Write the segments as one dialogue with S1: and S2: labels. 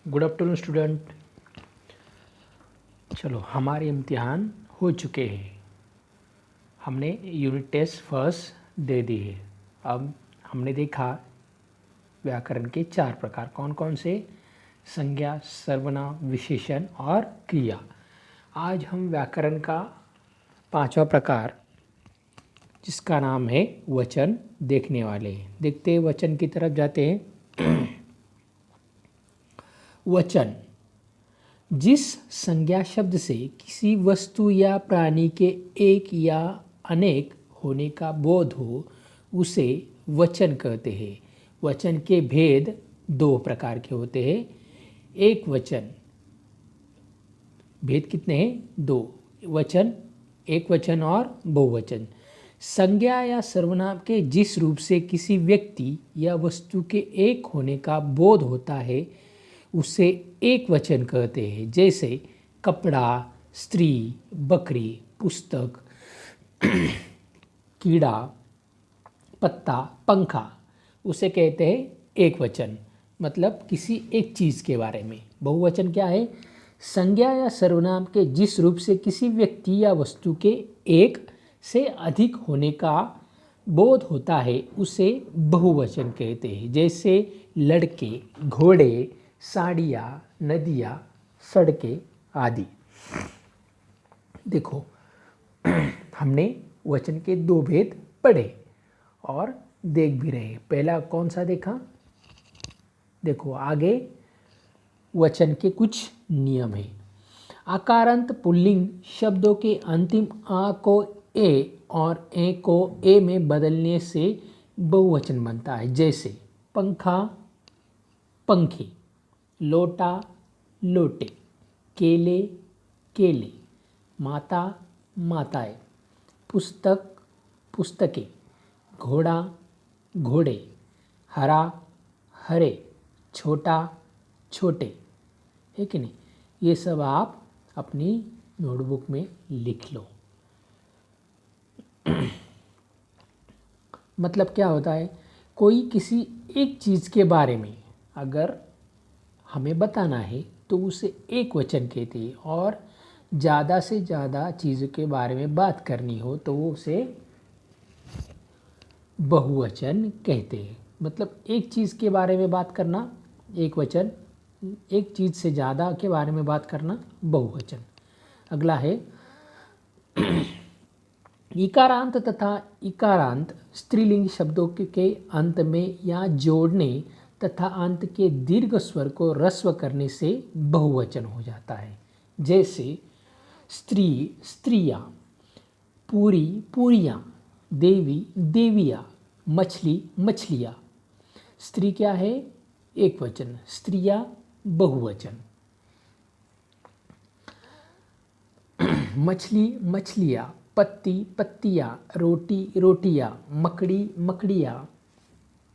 S1: Good afternoon student. चलो हमारे इम्तिहान हो चुके हैं। हमने यूनिट टेस्ट फर्स्ट दे दी है। अब हमने देखा व्याकरण के 4 प्रकार कौन कौन से, संज्ञा, सर्वनाम, विशेषण और क्रिया। आज हम व्याकरण का 5वां प्रकार जिसका नाम है वचन देखने वाले हैं। देखते हैं वचन की तरफ जाते हैं। वचन जिस संज्ञा शब्द से किसी वस्तु या प्राणी के एक या अनेक होने का बोध हो उसे वचन कहते हैं। वचन के भेद 2 प्रकार के होते हैं। एक वचन, भेद कितने हैं? 2 वचन, एक वचन और बहुवचन। संज्ञा या सर्वनाम के जिस रूप से किसी व्यक्ति या वस्तु के एक होने का बोध होता है उसे एक वचन कहते हैं। जैसे कपड़ा, स्त्री, बकरी, पुस्तक, कीड़ा, पत्ता, पंखा, उसे कहते हैं एक वचन, मतलब किसी एक चीज़ के बारे में। बहुवचन क्या है? संज्ञा या सर्वनाम के जिस रूप से किसी व्यक्ति या वस्तु के एक से अधिक होने का बोध होता है उसे बहुवचन कहते हैं। जैसे लड़के, घोड़े, साड़ियाँ, नदियाँ, सड़कें आदि। देखो हमने वचन के 2 भेद पढ़े और देख भी रहे। पहला कौन सा देखा? देखो आगे वचन के कुछ नियम हैं। आकारांत पुल्लिंग शब्दों के अंतिम आ को ए और ए को ए में बदलने से बहुवचन बनता है। जैसे पंखा, पंखे, लोटा, लोटे, केले, केले, माता, माताएं, पुस्तक, पुस्तकें, घोड़ा, घोड़े, हरा, हरे, छोटा, छोटे, है कि नहीं? ये सब आप अपनी नोटबुक में लिख लो। मतलब क्या होता है? कोई किसी एक चीज़ के बारे में अगर हमें बताना है तो उसे एक वचन कहते हैं, और ज़्यादा से ज़्यादा चीज़ों के बारे में बात करनी हो तो वो उसे बहुवचन कहते हैं। मतलब एक चीज़ के बारे में बात करना एक वचन, एक चीज़ से ज़्यादा के बारे में बात करना बहुवचन। अगला है इकारांत तथा इकारांत स्त्रीलिंग शब्दों के अंत में या जोड़ने तथा अंत के दीर्घ स्वर को ह्रस्व करने से बहुवचन हो जाता है। जैसे स्त्री, स्त्रियाँ, पूरी, पूरियाँ, देवी, देवियाँ, मछली, मछलियाँ। स्त्री क्या है? एक वचन, स्त्रियाँ बहुवचन। मछली, मछलियाँ, पत्ती, पत्तियाँ, रोटी, रोटियाँ, मकड़ी, मकड़ियाँ,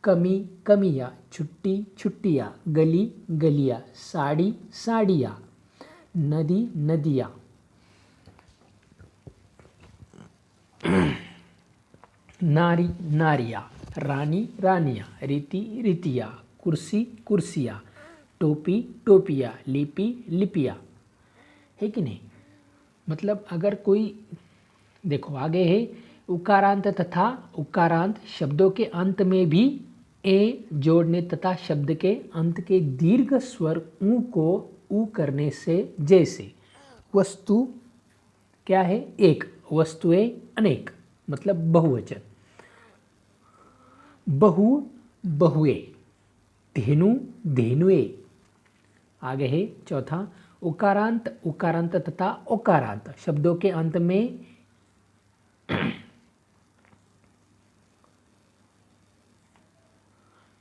S1: कमी, कमियाँ, छुट्टी, छुट्टियाँ, गली, गलियाँ, साड़ी, साड़ियाँ, नदी, नदियाँ, नारी, नारियाँ, रानी, रानियाँ, रीति, रीतियाँ, कुर्सी, कुर्सियाँ, टोपी, टोपियाँ, लिपि, लिपियाँ, है कि नहीं? मतलब अगर कोई, देखो आगे है उकारांत तथा उकारांत शब्दों के अंत में भी ए जोड़ने तथा शब्द के अंत के दीर्घ स्वर ऊ को ऊ करने से। जैसे वस्तु क्या है? एक, वस्तुएं अनेक, मतलब बहुवचन। बहु, बहुए, धेनु, धेनुए। आगे है चौथा उकारांत, उकारांत तथा ओकारांत शब्दों के अंत में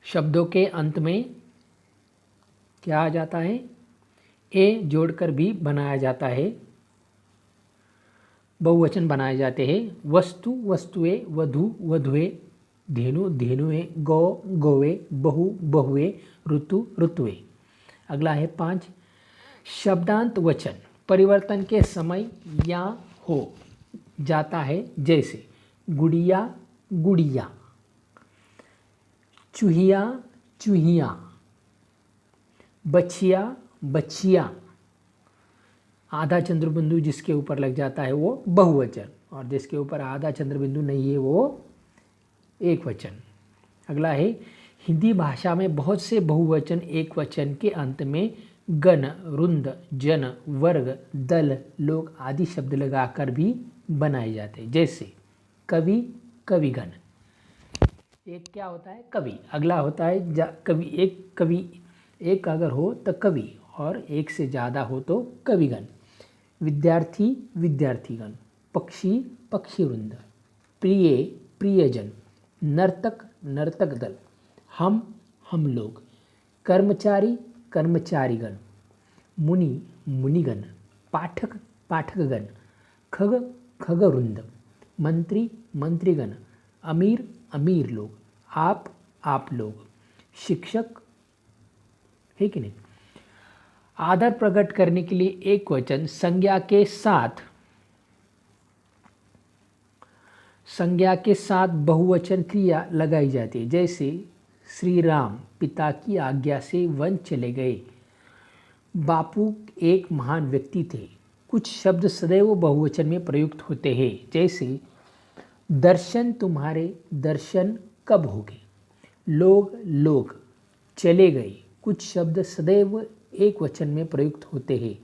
S1: शब्दों के अंत में क्या आ जाता है? ए जोड़कर भी बनाया जाता है, बहुवचन बनाए जाते हैं। वस्तु, वस्तुएं, वधु, वधुए, धेनु, धेनुए, गौ, गौवे, बहु, बहुए, ऋतु, ऋतुए। अगला है 5 शब्दांत वचन परिवर्तन के समय या हो जाता है। जैसे गुड़िया, गुड़िया, चूहिया, चूहिया, बछिया बछिया, आधा चंद्रबिंदु जिसके ऊपर लग जाता है वो बहुवचन, और जिसके ऊपर आधा चंद्रबिंदु नहीं है वो एक वचन। अगला है, हिंदी भाषा में बहुत से बहुवचन एक वचन के अंत में गण, रुंद, जन, वर्ग, दल, लोग आदि शब्द लगाकर भी बनाए जाते हैं। जैसे कवि, कविगण। एक क्या होता है? कवि। अगला होता है कवि एक अगर हो तो कवि, और एक से ज़्यादा हो तो कविगण। विद्यार्थी, विद्यार्थीगण। पक्षी, पक्षीवृंद। प्रिय, प्रियजन। नर्तक, नर्तक दल। हम लोग। कर्मचारी, कर्मचारीगण। मुनि, मुनिगण। पाठक, पाठकगण। खग, खगवृंद। मंत्री, मंत्रीगण। अमीर, अमीर लोग। आप लोग। शिक्षक, है कि नहीं? आदर प्रकट करने के लिए एक वचन संज्ञा के साथ बहुवचन क्रिया लगाई जाती है। जैसे श्री राम पिता की आज्ञा से वन चले गए। बापू एक महान व्यक्ति थे। कुछ शब्द सदैव बहुवचन में प्रयुक्त होते हैं। जैसे दर्शन तुम्हारे दर्शन कब होंगे। लोग चले गए। कुछ शब्द सदैव एक वचन में प्रयुक्त होते हैं।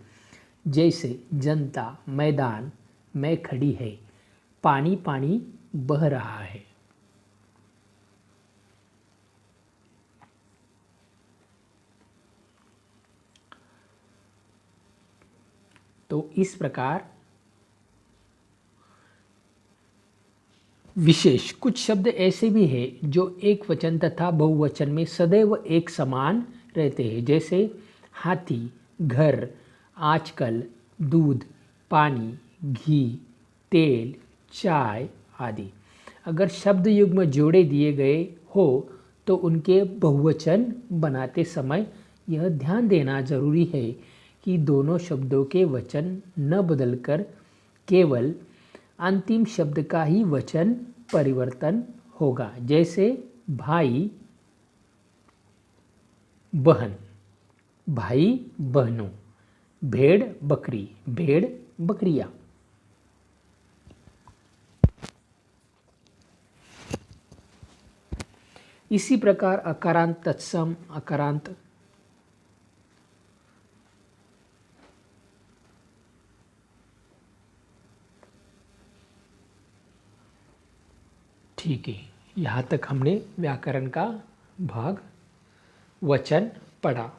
S1: जैसे जनता, मैदान में खड़ी है। पानी पानी बह रहा है। तो इस प्रकार विशेष कुछ शब्द ऐसे भी हैं जो एक वचन तथा बहुवचन में सदैव एक समान रहते हैं। जैसे हाथी, घर, आजकल, दूध, पानी, घी, तेल, चाय आदि। अगर शब्द युग्म जोड़े दिए गए हो तो उनके बहुवचन बनाते समय यह ध्यान देना जरूरी है कि दोनों शब्दों के वचन न बदलकर केवल अंतिम शब्द का ही वचन परिवर्तन होगा। जैसे भाई, बहन, भाई बहनों। भेड़, बकरी, भेड़ बकरियां। इसी प्रकार अकारांत, तत्सम, अकारांत, ठीक है। यहाँ तक हमने व्याकरण का भाग वचन पढ़ा।